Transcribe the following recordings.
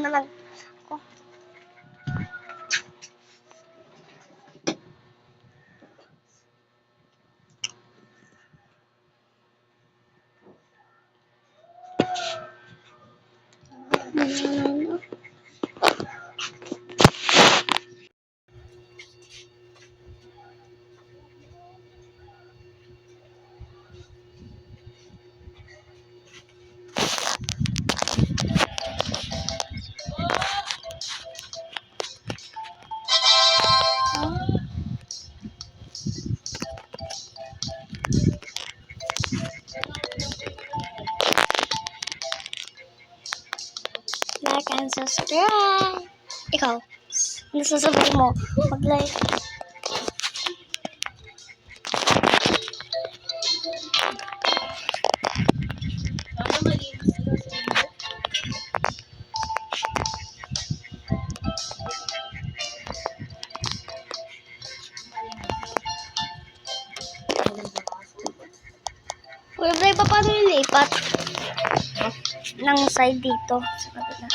naman. Oh. Like and subscribe. Ikaw, ano sasabihin mo? Mag-like. Uy, pa paano nilipat? Ng side dito. Sa kabila.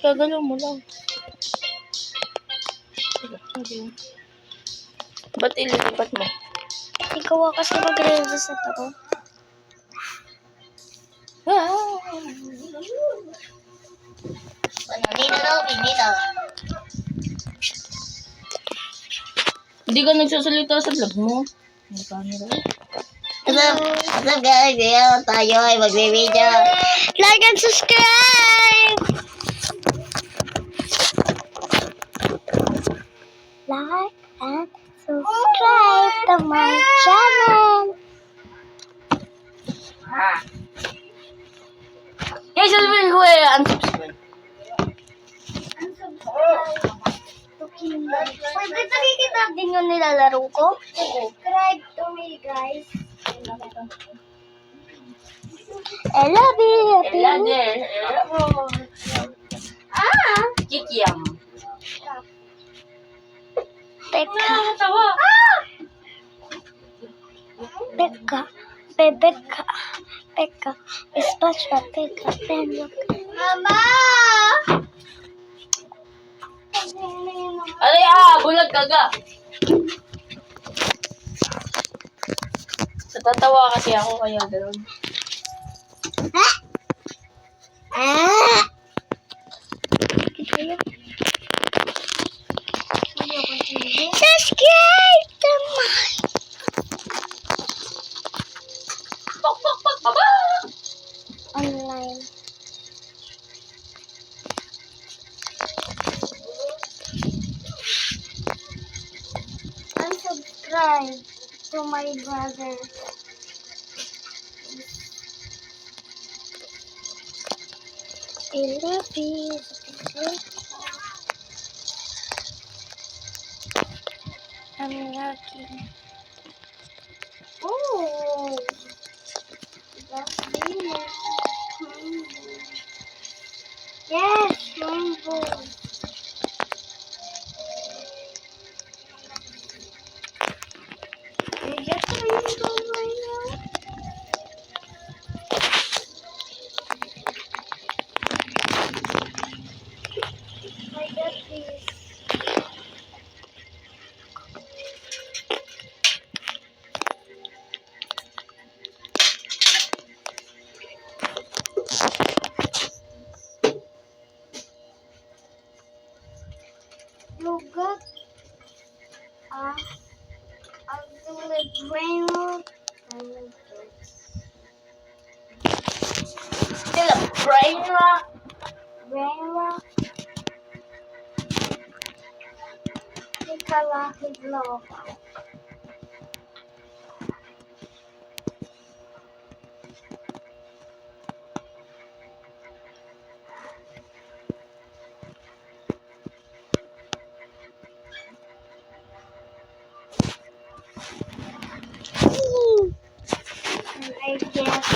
Gagalaw mo lang. Ba't ililipat mo? Ikaw kasi mag-reverse sa to. Dito. Hindi ka nagsasalita sa vlog mo. May camera. What's up guys? Ngayon tayo ay magbe-video. Like and subscribe! Like and subscribe to my channel. Guys, sasabihin ko unsubscribe. Pwede nakikita din yung nilalaro ko? Subscribe to me, guys. I love you. Kikiam. Pekka. Tawa. Pekka. Pekka. Pekka. Espasyo. Pekka. Mama! Alay bulag kaga. Natatawa kasi ako kaya gano'n. Subscribe to my online. Unsubscribe to my brother. I love you. I'm lucky. Oh, that's Venus. Yes, rainbow. I get the rainbow right now. I got this. You got I'll do the rainbow and Still a brain rock. rainbow. Kalaki blow. I guess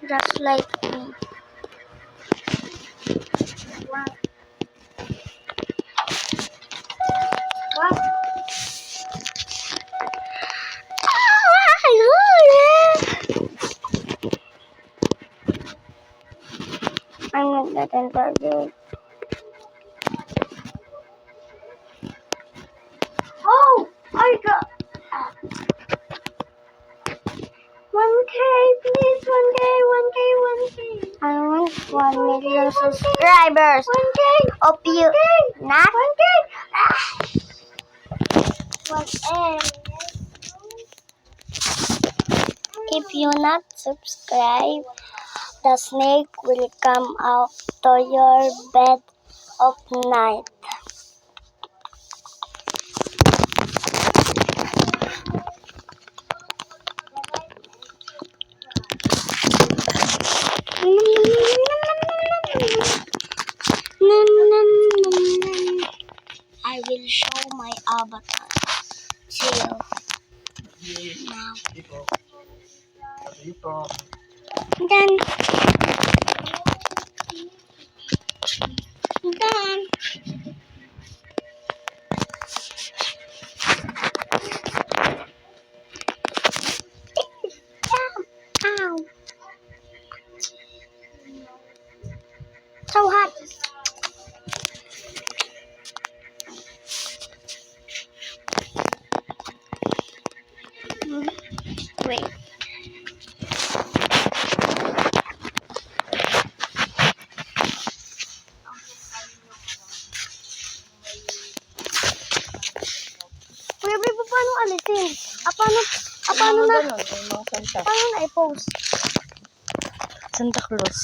just like me. What? What? I'm not that interview. Oh, I got 1K, please, 1K, 1K, 1K. I want 1 million subscribers. 1K. Of you, not 1K. 1M. If you not subscribe, the snake will come out to your bed of night. I will show my avatar. Chill. Now. Done. Done. Ow. So hot. Wait. Baby, paano alisin? Paano na? Ganun, yung mga Santa. Paano na i-post? Santa Claus.